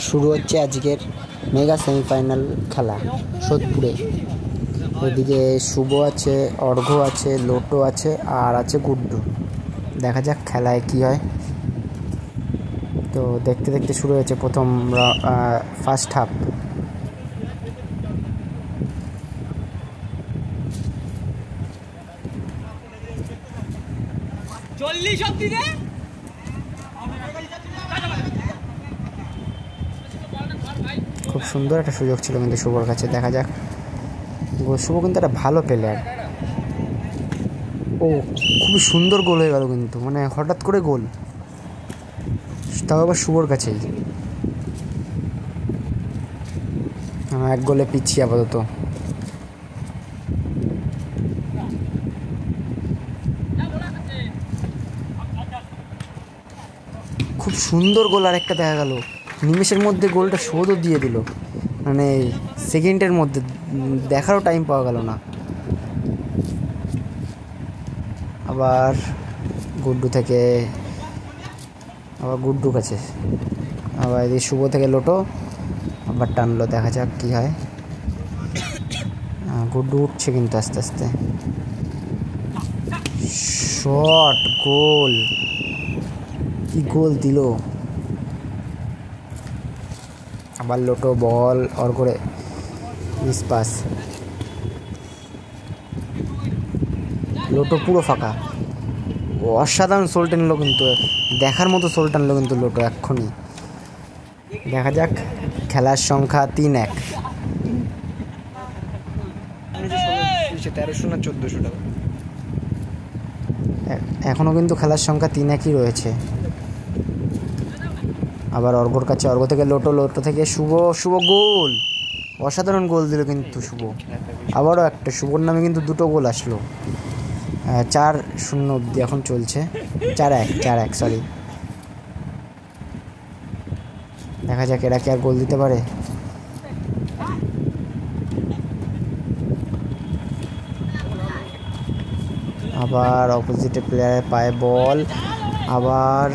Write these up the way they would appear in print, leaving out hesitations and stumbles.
শুরু হচ্ছে আজকের মেগা সেমিফাইনাল খেলা সোদপুরে। এদিকে শুভ আছে, অর্ঘ্য আছে, লোটো আছে আর আছে গুড্ডু। দেখা যাক খেলায় কি হয়। তো দেখতে দেখতে শুরু হয়েছে প্রথম ফার্স্ট হাফ। খুব সুন্দর একটা সুযোগ ছিল কিন্তু শুভর কাছে। দেখা যাক, শুভ কিন্তু একটা ভালো প্লেয়ার। ও খুবই সুন্দর গোল হয়ে গেল কিন্তু, মানে হঠাৎ করে গোল, তাও আবার শুভর কাছেই। এক গোলে পিছিয়ে আপাতত। খুব সুন্দর গোল আর একটা দেখা গেল, নিমেষের মধ্যে গোলটা শোধও দিয়ে দিল, মানে সেকেন্ডের মধ্যে, দেখারও টাইম পাওয়া গেল না। আবার গুড্ডু থেকে, আবার গুড্ডু কাছে, আবার এদিকে শুভ থেকে লোটো, আবার টানলো। দেখা যাক কি হয়। গুড্ডু উঠছে কিন্তু আস্তে আস্তে। শট, গোল, কি গোল দিল। আবার লোটো বল অর করে মিস পাস। লোটো পুরো ফাঁকা, অসাধারণ সোল টানলো কিন্তু, দেখার মতো সোল টানলো কিন্তু লোটো এক্ষুনি। দেখা যাক, খেলার সংখ্যা 3-1। 1300 না 1400 টাকা এখনও কিন্তু খেলার সংখ্যা 3-1ই রয়েছে। আবার অর্ঘ্যর কাছে, অর্ঘ্য থেকে লোটো, লোটো থেকে শুভ, শুভ গোল, অসাধারণ গোল দিল কিন্তু শুভ। আবারও একটা, শুভর নামে কিন্তু দুটো গোল আসলো। 4-0 অব্দি এখন চলছে, 4-1 সরি। দেখা যাক এরা কি আর গোল দিতে পারে। আবার অপোজিটে প্লেয়ারের পায়ে বল, আবার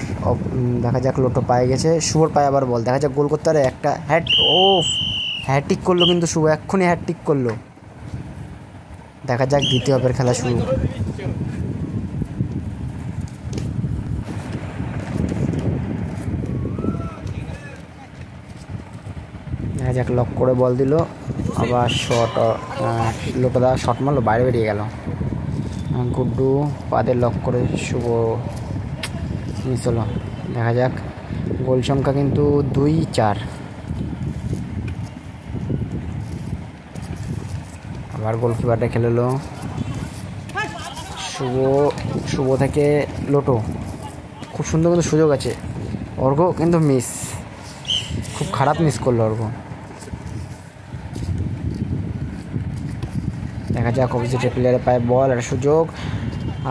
দেখা যাক লোটো পায়ে গেছে, শুভর পায়ে আবার বল। দেখা যাক গোল করতে পারে একটা। হ্যাট্রিক করলো কিন্তু শুভ, এক্ষুনি হ্যাট্রিক করলো। দেখা যাক দ্বিতীয় হাফের খেলা শুরু। দেখা যাক, লক করে বল দিল, আবার শট, লোটো দা শট মারলো, বাইরে বেরিয়ে গেল। গুড্ডু পাদের লক করে, শুভ মিস হলো। দেখা যাক, গোল সংখ্যা কিন্তু 2-4। আবার গোলকিপারটা খেললো শুভ থেকে লোটো, খুব সুন্দর কিন্তু সুযোগ আছে। অর্ঘ্য কিন্তু মিস, খুব খারাপ মিস করলো অর্ঘ্য। দেখা যাক অপোজিটের প্লেয়ারে পায় বল, আর সুযোগ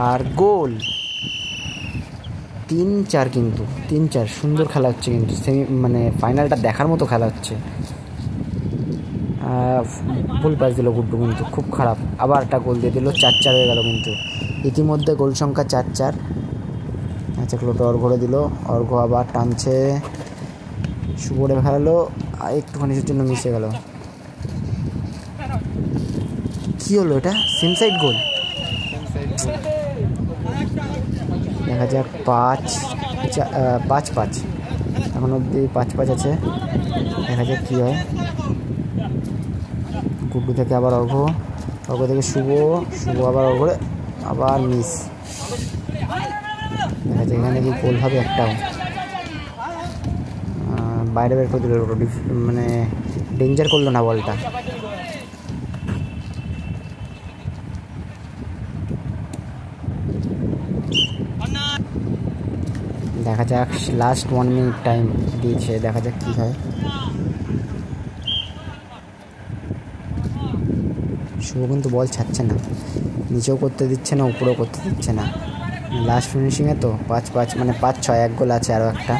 আর গোল। 3-4 কিন্তু, 3-4 সুন্দর খেলা হচ্ছে কিন্তু, মানে ফাইনালটা দেখার মতো খেলা হচ্ছে। ভুল পাস দিল গুড্ডু কিন্তু, খুব খারাপ। আবার একটা গোল দিয়ে দিল, 4-4 হয়ে গেল কিন্তু। ইতিমধ্যে গোল সংখ্যা 4-4। আচ্ছা, লোটো অর্ঘ্যরে দিল, অর্ঘ্য আবার টানছে, শুভরে ফেলালো, একটুখানির জন্য মিশে গেল। কি হলো এটা? সেম সাইড গোল। দেখা যাক, 5-5 এখন অব্দি 5-5 আছে। দেখা যাক কী হয়। গুড্ডু থেকে আবার অর্ঘ্য, অর্ঘ্য থেকে শুভ, শুভ আবার অর্ঘ্যরে, আবার মিস। দেখা যাক এখানে কি গোল হবে একটাও। বাইরে বের করে দিল, মানে ডেঞ্জার করলো না বলটা। দেখা যাক, লাস্ট 1 মিনিট টাইম দিয়েছে, দেখা যাক কী হয়। শুভ কিন্তু বল ছাড়ছে না, নিচেও করতে দিচ্ছে না, উপরেও করতে দিচ্ছে না। লাস্ট ফিনিশিংয়ে তো 5-5, মানে 5-6, 1 গোল আছে, আরও একটা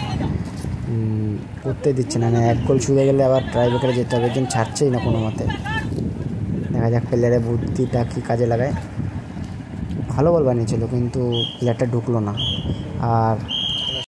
করতে দিচ্ছে না। 1 গোল ছুঁয়ে গেলে আবার ট্রাইব্রেকারে যেতে হবে, একজন ছাড়ছেই না কোনো মতে। দেখা যাক প্লেয়ারের বুদ্ধিটা কী কাজে লাগায়। ভালো বল বানিয়েছিল কিন্তু প্লেয়ারটা ঢুকলো না। আর